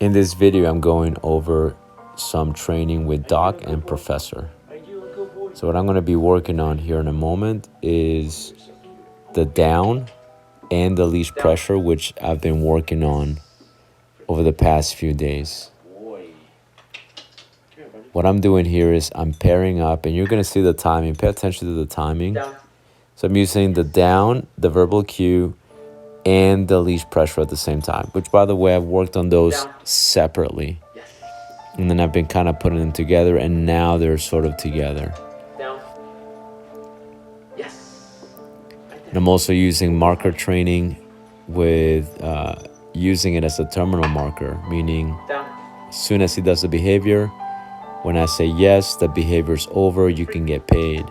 In this video, I'm going over some training with Doc and Professor. So what I'm going to be working on here in a moment is the down and the leash pressure, which I've been working on over the past few days. What I'm doing here is I'm pairing up, and you're going to see the timing. Pay attention to the timing. So I'm using the down, the verbal cue, and the leash pressure at the same time, which, by the way, I've worked on those separately. And then I've been kind of putting them together, and now they're sort of together. And I'm also using marker training with using it as a terminal marker, meaning as soon as he does the behavior, when I say yes, the behavior's over, you can get paid.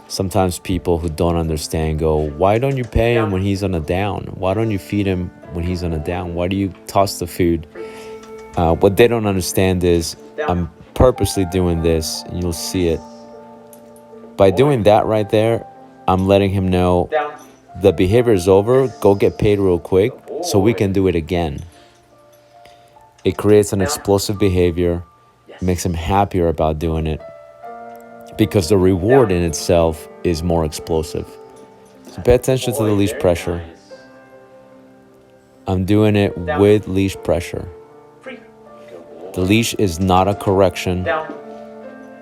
Sometimes people who don't understand go, why don't you pay him when he's on a down? Why don't you feed him when he's on a down? Why do you toss the food? What they don't understand is I'm purposely doing this, and you'll see it. By doing that right there, I'm letting him know the behavior is over, go get paid real quick so we can do it again. It creates an explosive behavior, makes him happier about doing it, because the reward in itself is more explosive. So pay attention to the leash pressure. I'm doing it with leash pressure. The leash is not a correction.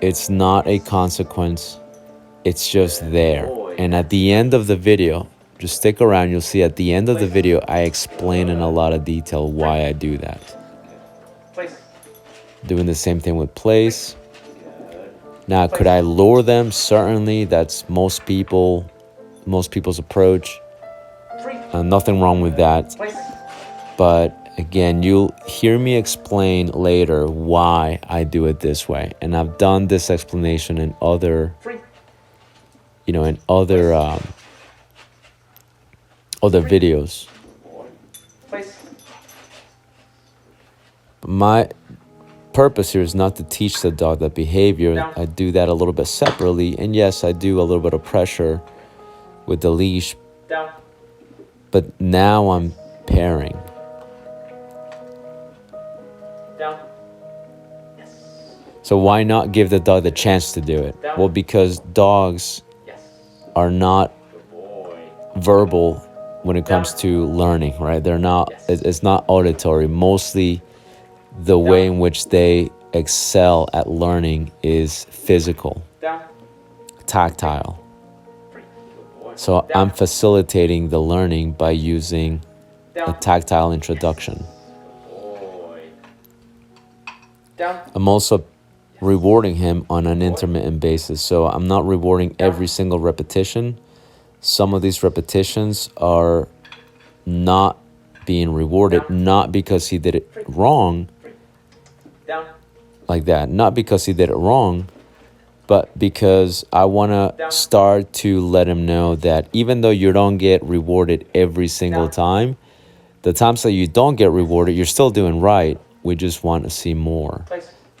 It's not a consequence. It's just there. And at the end of the video, just stick around, you'll see at the end of the video, I explain in a lot of detail why I do that. Doing the same thing with place. Now, could I lure them? Certainly, that's most people's approach. Nothing wrong with that. But again, you'll hear me explain later why I do it this way. And I've done this explanation in other videos. My purpose here is not to teach the dog that behavior. I do that a little bit separately, and yes, I do a little bit of pressure with the leash, but now I'm pairing. So why not give the dog the chance to do it? Well, because dogs are not verbal when it comes to learning, right? They're not, it's not auditory. Mostly the way in which they excel at learning is physical, tactile. So I'm facilitating the learning by using a tactile introduction. I'm also rewarding him on an intermittent basis. So I'm not rewarding every single repetition. Some of these repetitions are not being rewarded, not because he did it wrong, like that, not because he did it wrong, but because I want to start to let him know that even though you don't get rewarded every single time, the times that you don't get rewarded, you're still doing right. We just want to see more.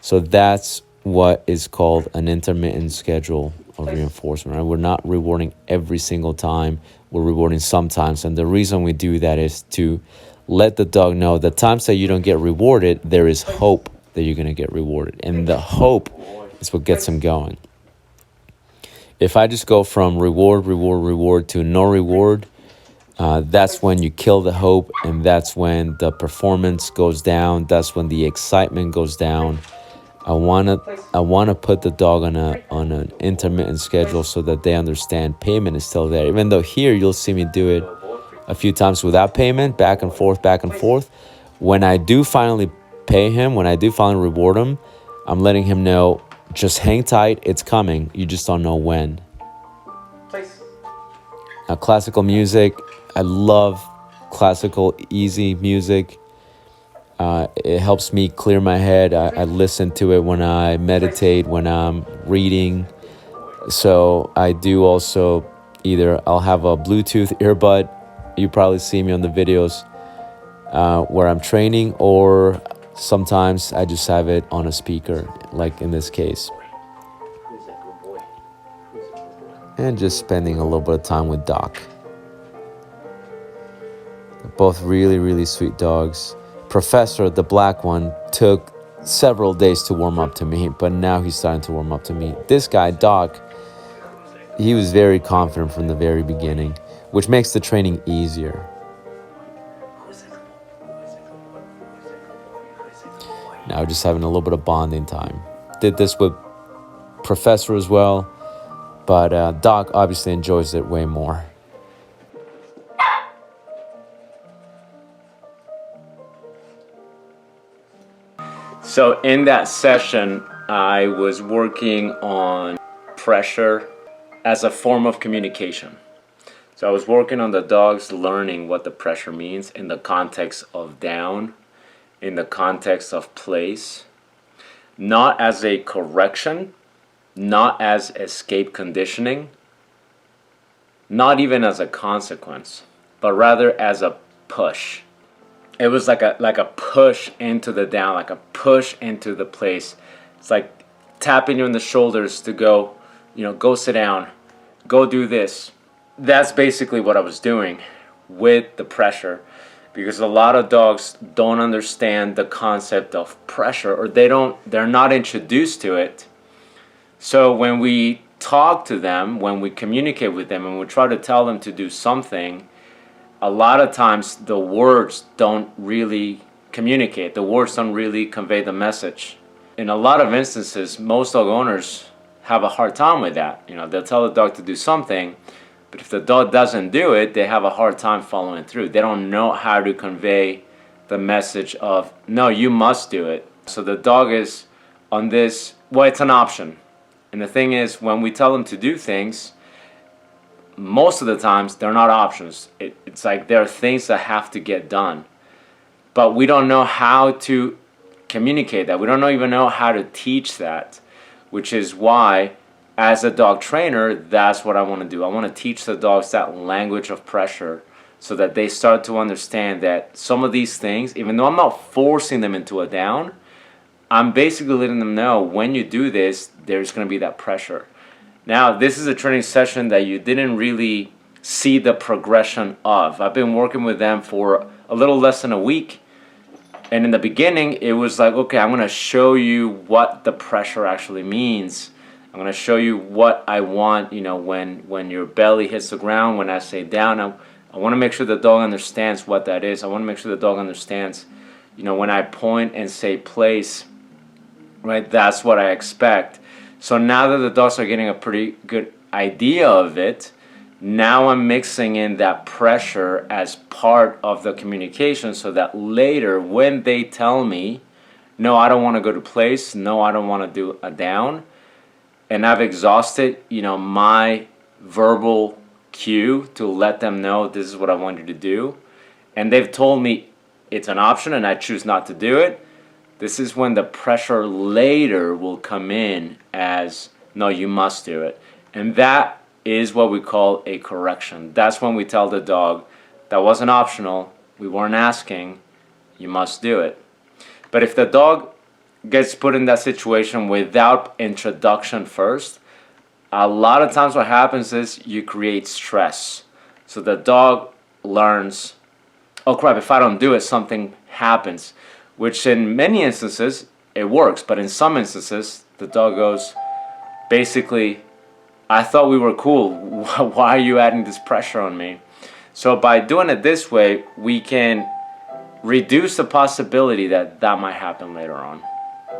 So that's what is called an intermittent schedule of reinforcement, right? We're not rewarding every single time. We're rewarding sometimes. And the reason we do that is to let the dog know the times that you don't get rewarded, there is hope that you're going to get rewarded. And the hope is what gets him going. If I just go from reward to no reward, that's when you kill the hope, and that's when the performance goes down. That's when the excitement goes down. I wanna put the dog on an intermittent schedule so that they understand payment is still there. Even though here you'll see me do it a few times without payment, back and forth. When I do finally pay him, when I do finally reward him, I'm letting him know, just hang tight, it's coming. You just don't know when. Now, classical music, I love classical, easy music. It helps me clear my head. I listen to it when I meditate, when I'm reading. So I do also either I'll have a Bluetooth earbud. You probably see me on the videos where I'm training, or sometimes I just have it on a speaker, like in this case. And just spending a little bit of time with Doc. They're both really, really sweet dogs. Professor, the black one, took several days to warm up to me, but now he's starting to warm up to me. This guy, Doc, he was very confident from the very beginning, which makes the training easier. Now just having a little bit of bonding time. Did this with Professor as well, but Doc obviously enjoys it way more. So in that session, I was working on pressure as a form of communication. So I was working on the dogs learning what the pressure means in the context of down, in the context of place, not as a correction, not as escape conditioning, not even as a consequence, but rather as a push. It was like a push into the down, like a push into the place. It's like tapping you in the shoulders to go, go sit down, go do this. That's basically what I was doing with the pressure, because a lot of dogs don't understand the concept of pressure, or they're not introduced to it. So when we talk to them, when we communicate with them, and we try to tell them to do something, a lot of times the words don't really communicate. The words don't really convey the message. In a lot of instances, most dog owners have a hard time with that. They'll tell the dog to do something, but if the dog doesn't do it, they have a hard time following through. They don't know how to convey the message of, no, you must do it. So the dog is on this, well, it's an option. And the thing is, when we tell them to do things, most of the times they're not options. It's like there are things that have to get done, but we don't know how to communicate that. We don't even know how to teach that, which is why as a dog trainer, that's what I want to do. I want to teach the dogs that language of pressure so that they start to understand that some of these things, even though I'm not forcing them into a down, I'm basically letting them know when you do this, there's going to be that pressure. Now, this is a training session that you didn't really see the progression of. I've been working with them for a little less than a week. And in the beginning, it was like, okay, I'm going to show you what the pressure actually means. I'm going to show you what I want, when your belly hits the ground, when I say down. I want to make sure the dog understands what that is. I want to make sure the dog understands, when I point and say place, right, that's what I expect. So now that the dogs are getting a pretty good idea of it, now I'm mixing in that pressure as part of the communication so that later when they tell me, no, I don't want to go to place, no, I don't want to do a down, and I've exhausted, my verbal cue to let them know this is what I want you to do, and they've told me it's an option and I choose not to do it, this is when the pressure later will come in as, no, you must do it. And that is what we call a correction. That's when we tell the dog, that wasn't optional, we weren't asking, you must do it. But if the dog gets put in that situation without introduction first, a lot of times what happens is you create stress. So the dog learns, oh crap, if I don't do it, something happens. Which in many instances, it works. But in some instances, the dog goes, basically, I thought we were cool. Why are you adding this pressure on me? So by doing it this way, we can reduce the possibility that that might happen later on.